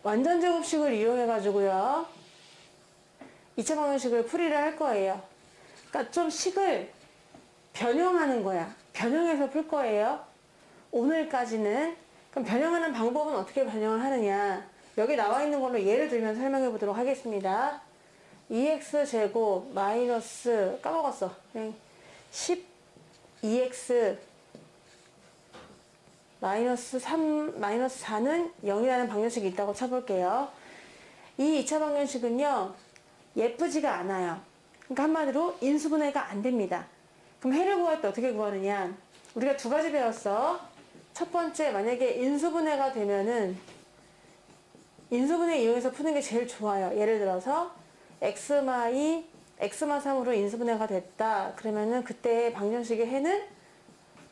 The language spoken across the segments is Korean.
완전 제곱식을 이용해 가지고요 2차 방정식을 풀이를 할 거예요. 그러니까 좀 식을 변형하는 거야. 변형해서 풀 거예요. 오늘까지는. 그럼 변형하는 방법은 어떻게 변형을 하느냐, 여기 나와 있는 걸로 예를 들면 설명해 보도록 하겠습니다. 2x제곱 마이너스 까먹었어. 그냥 12x 마이너스 4는 0이라는 방정식이 있다고 쳐볼게요. 이 2차 방정식은요 예쁘지가 않아요. 그러니까 한마디로 인수분해가 안 됩니다. 그럼 해를 구할 때 어떻게 구하느냐, 우리가 두 가지 배웠어. 첫 번째, 만약에 인수분해가 되면은 인수분해 이용해서 푸는 게 제일 좋아요. 예를 들어서 x마2 x마3으로 인수분해가 됐다 그러면은 그때 방정식의 해는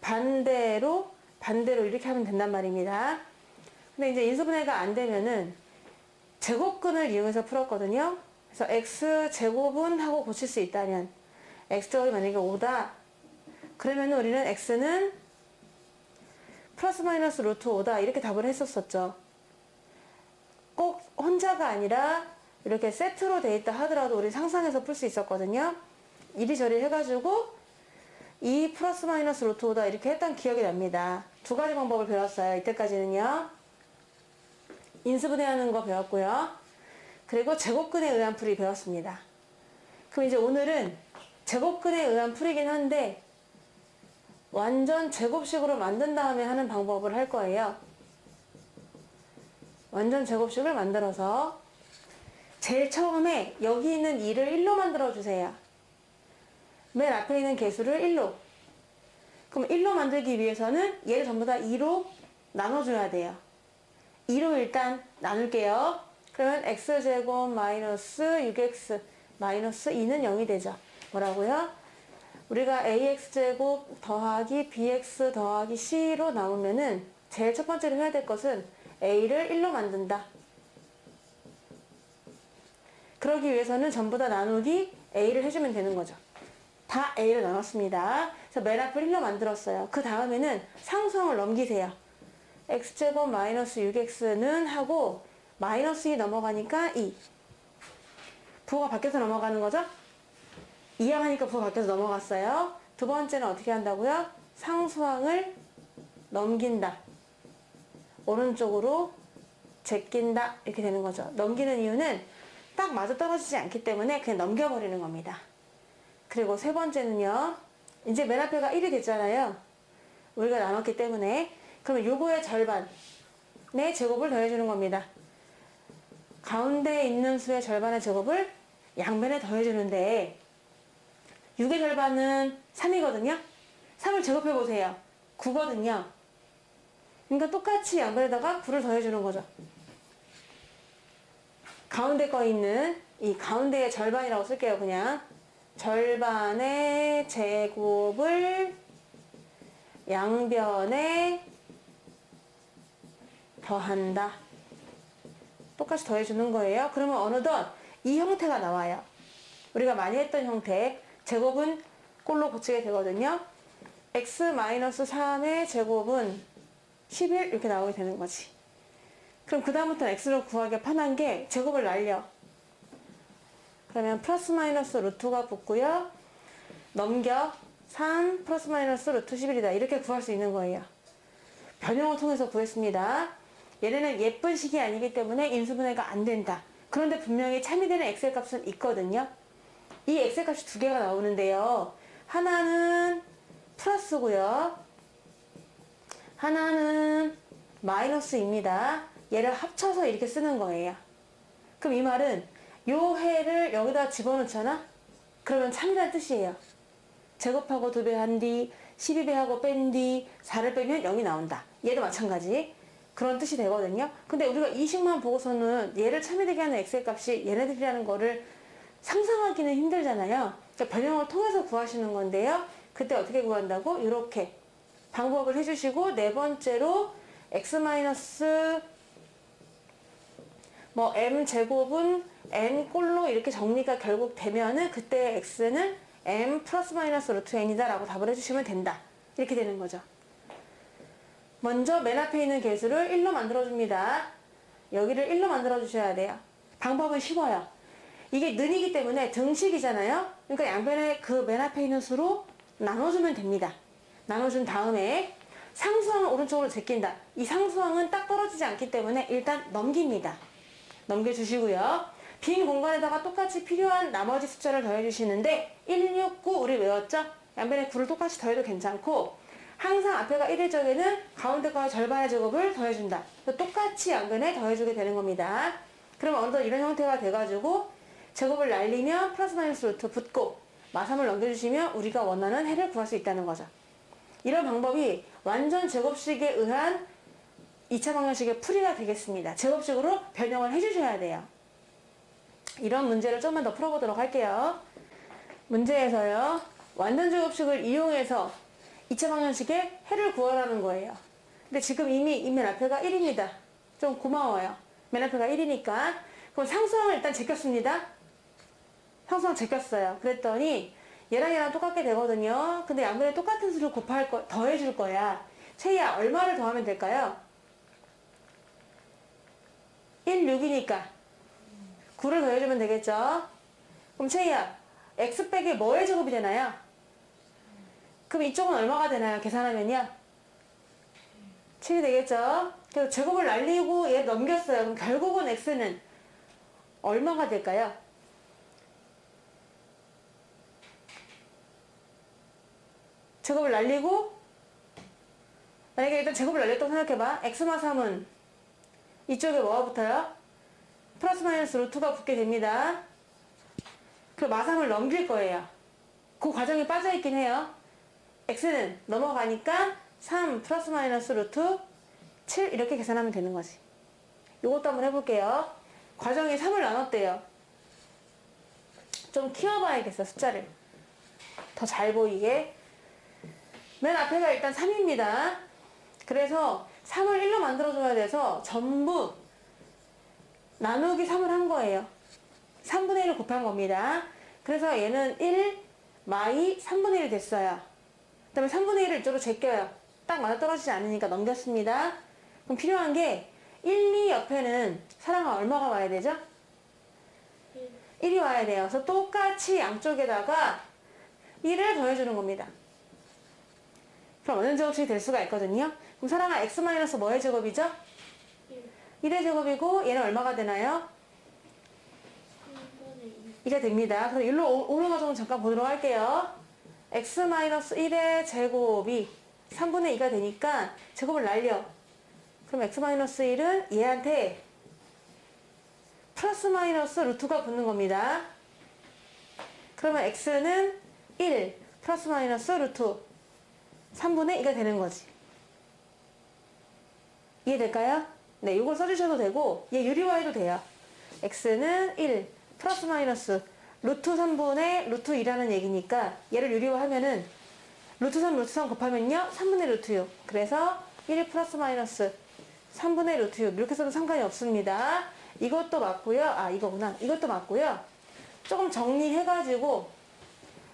반대로 이렇게 하면 된단 말입니다. 근데 이제 인수분해가 안 되면은 제곱근을 이용해서 풀었거든요. 그래서 x제곱은 하고 고칠 수 있다면, x제곱이 만약에 5다 그러면 우리는 x는 플러스 마이너스 루트 5다 이렇게 답을 했었었죠. 꼭 혼자가 아니라 이렇게 세트로 돼 있다 하더라도 우리 상상해서 풀 수 있었거든요. 이리저리 해가지고 2 플러스 마이너스 루트 5다 이렇게 했던 기억이 납니다. 두 가지 방법을 배웠어요. 이때까지는요. 인수분해하는 거 배웠고요. 그리고 제곱근에 의한 풀이 배웠습니다. 그럼 이제 오늘은 제곱근에 의한 풀이긴 한데 완전 제곱식으로 만든 다음에 하는 방법을 할 거예요. 완전 제곱식을 만들어서 제일 처음에 여기 있는 2를 1로 만들어 주세요. 맨 앞에 있는 개수를 1로. 그럼 1로 만들기 위해서는 얘를 전부 다 2로 나눠줘야 돼요. 2로 일단 나눌게요. 그러면 x제곱 마이너스 6x 마이너스 2는 0이 되죠. 뭐라고요? 우리가 ax제곱 더하기 bx 더하기 c로 나오면은 제일 첫 번째로 해야 될 것은 a를 1로 만든다. 그러기 위해서는 전부 다 나누기 a를 해주면 되는 거죠. 다 a를 나눴습니다. 그래서 맨 앞을 1로 만들었어요. 그 다음에는 상수항을 넘기세요. x제곱 마이너스 6x는 하고 마이너스 2 넘어가니까 2. 부호가 바뀌어서 넘어가는 거죠? 2항 하니까 부호가 바뀌어서 넘어갔어요. 두 번째는 어떻게 한다고요? 상수항을 넘긴다. 오른쪽으로 제낀다. 이렇게 되는 거죠. 넘기는 이유는 딱 맞아 떨어지지 않기 때문에 그냥 넘겨버리는 겁니다. 그리고 세 번째는요. 이제 맨 앞에가 1이 됐잖아요. 우리가 나눴기 때문에. 그러면 요거의 절반의 제곱을 더해주는 겁니다. 가운데 있는 수의 절반의 제곱을 양변에 더해주는데 6의 절반은 3이거든요. 3을 제곱해보세요. 9거든요. 그러니까 똑같이 양변에다가 9를 더해주는 거죠. 가운데 거 있는 이 가운데의 절반이라고 쓸게요. 그냥 절반의 제곱을 양변에 더한다. 똑같이 더해주는 거예요. 그러면 어느덧 이 형태가 나와요. 우리가 많이 했던 형태. 제곱은 꼴로 고치게 되거든요. x-3의 제곱은 11 이렇게 나오게 되는 거지. 그럼 그 다음부터는 x로 구하기가 편한 게 제곱을 날려. 그러면 플러스 마이너스 루트가 붙고요. 넘겨 3 플러스 마이너스 루트 11이다. 이렇게 구할 수 있는 거예요. 변형을 통해서 구했습니다. 얘네는 예쁜 식이 아니기 때문에 인수분해가 안 된다. 그런데 분명히 참이되는 엑셀 값은 있거든요. 이 엑셀 값이 두 개가 나오는데요. 하나는 플러스고요. 하나는 마이너스입니다. 얘를 합쳐서 이렇게 쓰는 거예요. 그럼 이 말은 요 해를 여기다 집어넣잖아? 그러면 참이라는 뜻이에요. 제곱하고 2배 한 뒤 12배하고 뺀 뒤 4를 빼면 0이 나온다. 얘도 마찬가지. 그런 뜻이 되거든요. 근데 우리가 이 식만 보고서는 얘를 참이되게 하는 엑셀 값이 얘네들이라는 거를 상상하기는 힘들잖아요. 그러니까 변형을 통해서 구하시는 건데요. 그때 어떻게 구한다고? 이렇게 방법을 해주시고, 네 번째로 x- 뭐 m제곱은 n꼴로 이렇게 정리가 결국 되면은 그때 x는 m 플러스 마이너스 루트 n이다 라고 답을 해주시면 된다. 이렇게 되는 거죠. 먼저 맨 앞에 있는 개수를 1로 만들어줍니다. 여기를 1로 만들어 주셔야 돼요. 방법은 쉬워요. 이게 는이기 때문에 등식이잖아요. 그러니까 양변에 그 맨 앞에 있는 수로 나눠주면 됩니다. 나눠준 다음에 상수항을 오른쪽으로 제낀다. 이 상수항은 딱 떨어지지 않기 때문에 일단 넘깁니다. 넘겨주시고요. 빈 공간에다가 똑같이 필요한 나머지 숫자를 더해주시는데 169 우리 외웠죠? 양변에 9를 똑같이 더해도 괜찮고 항상 앞에가 1일 적에는 가운데 거의 절반의 제곱을 더해준다. 똑같이 양변에 더해주게 되는 겁니다. 그러면 어느덧 이런 형태가 돼가지고 제곱을 날리면 플러스 마이너스 루트 붙고 마삼을 넘겨주시면 우리가 원하는 해를 구할 수 있다는 거죠. 이런 방법이 완전 제곱식에 의한 2차 방정식의 풀이가 되겠습니다. 제곱식으로 변형을 해주셔야 돼요. 이런 문제를 좀만 더 풀어보도록 할게요. 문제에서요. 완전 제곱식을 이용해서 2차 방정식의 해를 구하라는 거예요. 근데 지금 이미 맨 앞에가 1입니다. 좀 고마워요. 맨 앞에가 1이니까. 그럼 상수항을 일단 제꼈습니다. 상수항 제꼈어요. 그랬더니 얘랑 똑같게 되거든요. 근데 양변에 똑같은 수를 더해줄 거야. 채희야, 얼마를 더하면 될까요? 1, 6이니까 9를 더해주면 되겠죠? 그럼 채희야, x 빼기 뭐의 제곱이 되나요? 그럼 이쪽은 얼마가 되나요? 계산하면요? 7이 되겠죠? 그래서 제곱을 날리고 얘 넘겼어요. 그럼 결국은 x는 얼마가 될까요? 제곱을 날리고 만약에 일단 제곱을 날렸다고 생각해봐. x마 3은 이쪽에 뭐가 붙어요? 플러스 마이너스 루트가 붙게 됩니다. 그 마3을 넘길 거예요. 그 과정이 빠져있긴 해요. x는 넘어가니까 3 플러스 마이너스 루트 7 이렇게 계산하면 되는 거지. 요것도 한번 해볼게요. 과정이 3을 나눴대요. 좀 키워봐야겠어, 숫자를. 더 잘 보이게. 맨 앞에가 일단 3입니다. 그래서 3을 1로 만들어줘야 돼서 전부 나누기 3을 한 거예요. 3분의 1을 곱한 겁니다. 그래서 얘는 1 마이 3분의 1이 됐어요. 그 다음에 3분의 1을 이쪽으로 제껴요. 딱 맞아 떨어지지 않으니까 넘겼습니다. 그럼 필요한 게 1, 2 옆에는 사랑아 얼마가 와야 되죠? 1이 와야 돼요. 그래서 똑같이 양쪽에다가 1을 더해주는 겁니다. 그럼 어느 제곱식이 될 수가 있거든요. 그럼 사랑아 x 마이너스 뭐의 제곱이죠? 1의 제곱이고 얘는 얼마가 되나요? 2가 됩니다. 그럼 일로 오는 과정을 잠깐 보도록 할게요. x 마이너스 1의 제곱이 3분의 2가 되니까 제곱을 날려. 그럼 x 마이너스 1은 얘한테 플러스 마이너스 루트가 붙는 겁니다. 그러면 x는 1 플러스 마이너스 루트 3분의 2가 되는 거지. 이해될까요? 네, 이걸 써주셔도 되고 얘 유리화해도 돼요. x는 1 플러스 마이너스 루트 3분의 루트 2라는 얘기니까 얘를 유리화하면은 루트 3 루트 3 곱하면요 3분의 루트 6. 그래서 1 플러스 마이너스 3분의 루트 6 이렇게 써도 상관이 없습니다. 이것도 맞고요. 아 이거구나. 이것도 맞고요. 조금 정리해가지고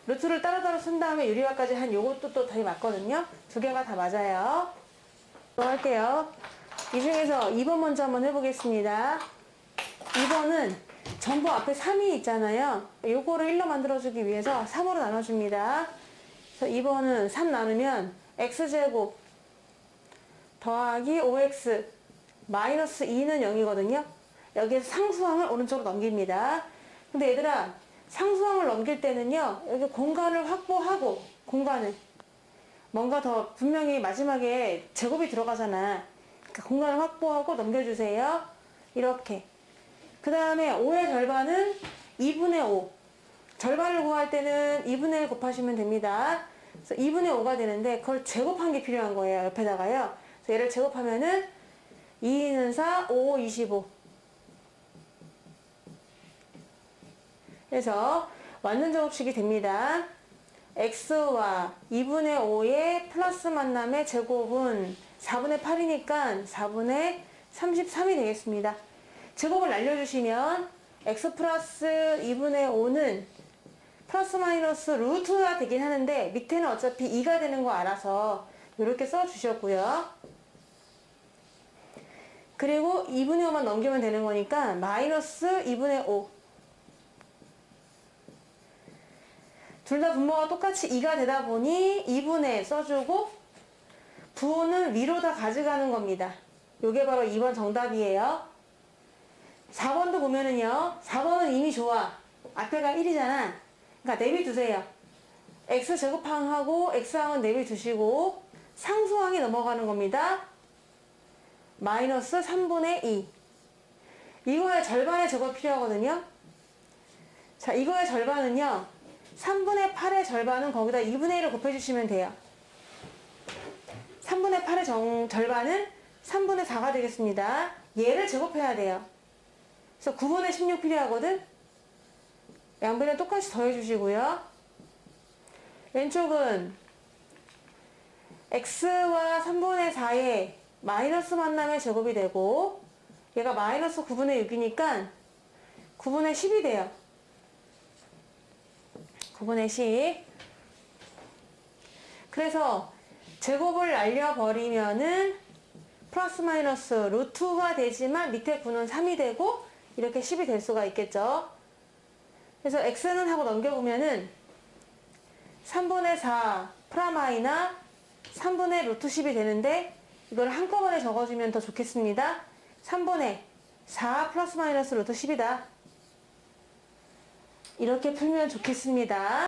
루트를 따로따로 쓴 다음에 유리화까지 한 요것도 또 되게 맞거든요. 두 개가 다 맞아요. 또 할게요. 이 중에서 2번 먼저 한번 해보겠습니다. 2번은 전부 앞에 3이 있잖아요. 요거를 1로 만들어주기 위해서 3으로 나눠줍니다. 그래서 2번은 3 나누면 x제곱 더하기 5x 마이너스 2는 0이거든요. 여기에서 상수항을 오른쪽으로 넘깁니다. 근데 얘들아 상수항을 넘길 때는요. 여기 공간을 확보하고 공간을 뭔가 더 분명히 마지막에 제곱이 들어가잖아. 그러니까 공간을 확보하고 넘겨주세요. 이렇게. 그 다음에 5의 절반은 2분의 5. 절반을 구할 때는 2분의 1 곱하시면 됩니다. 그래서 2분의 5가 되는데 그걸 제곱한 게 필요한 거예요. 옆에다가요. 그래서 얘를 제곱하면은 2는 4, 5, 25. 그래서 완전 제곱식이 됩니다. x와 2분의 5의 플러스 만남의 제곱은 4분의 8이니까 4분의 33이 되겠습니다. 제곱을 날려주시면 x 플러스 2분의 5는 플러스 마이너스 루트가 되긴 하는데 밑에는 어차피 2가 되는 거 알아서 이렇게 써주셨고요. 그리고 2분의 5만 넘기면 되는 거니까 마이너스 2분의 5. 둘 다 분모가 똑같이 2가 되다 보니 2분의 써주고 부호는 위로 다 가져가는 겁니다. 요게 바로 2번 정답이에요. 4번도 보면은요. 4번은 이미 좋아. 앞에가 1이잖아. 그러니까 내비두세요. x제곱항하고 x항은 내비두시고 상수항이 넘어가는 겁니다. 마이너스 3분의 2. 이거의 절반의 제곱 필요하거든요. 자, 이거의 절반은요. 3분의 8의 절반은 거기다 2분의 1을 곱해주시면 돼요. 3분의 8의 절반은 3분의 4가 되겠습니다. 얘를 제곱해야 돼요. 그래서 9분의 16 필요하거든. 양변에 똑같이 더해주시고요. 왼쪽은 x와 3분의 4의 마이너스 만남의 제곱이 되고 얘가 마이너스 9분의 6이니까 9분의 10이 돼요. 9분의 10. 그래서 제곱을 날려버리면은 플러스 마이너스 루트가 되지만 밑에 9는 3이 되고 이렇게 10이 될 수가 있겠죠. 그래서 x는 하고 넘겨보면은 3분의 4 프라마이나 3분의 루트 10이 되는데 이걸 한꺼번에 적어주면 더 좋겠습니다. 3분의 4 플러스 마이너스 루트 10이다. 이렇게 풀면 좋겠습니다.